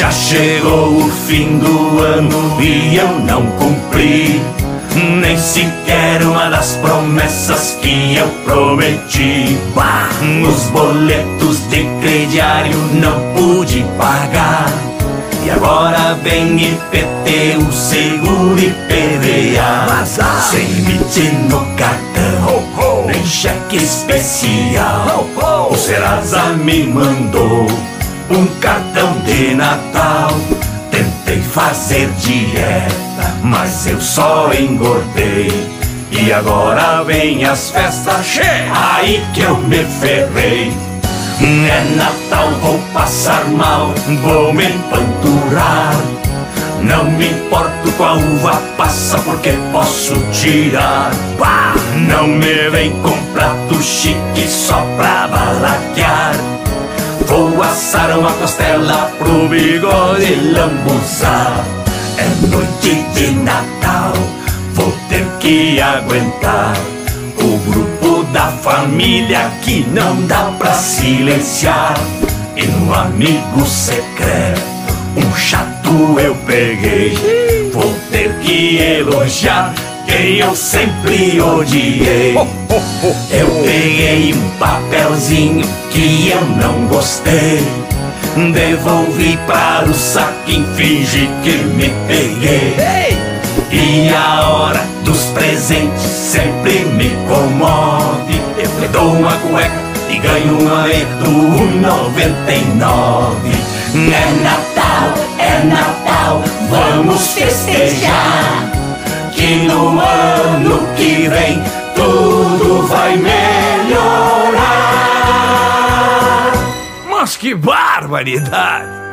Já chegou o fim do ano e eu não cumpri nem sequer uma das promessas que eu prometi. Os boletos de crediário não pude pagar, e agora vem IPT, o seguro IPVA. Sem limite no cartão, nem cheque especial. O Serasa me mandou um cartão de Natal. Tentei fazer dieta, mas eu só engordei. E agora vem as festas, aí que eu me ferrei. É Natal, vou passar mal, vou me empanturar. Não me importo com a uva passa, porque posso tirar. Não me vem com prato chique só pra balaquear. Vou assar uma costela pro bigode lambuzar. É noite de Natal, vou ter que aguentar o grupo da família que não dá pra silenciar. E no amigo secreto um chato eu peguei. Vou ter que elogiar quem eu sempre odiei. Eu peguei um papelzinho que eu não gostei, devolvi para o saquinho, fingi que me peguei. E a hora dos presentes sempre me comove. Eu dou uma cueca e ganho um areto 99. É Natal, vamos festejar, que no ano que vem tudo vai melhorar. Mas que barbaridade!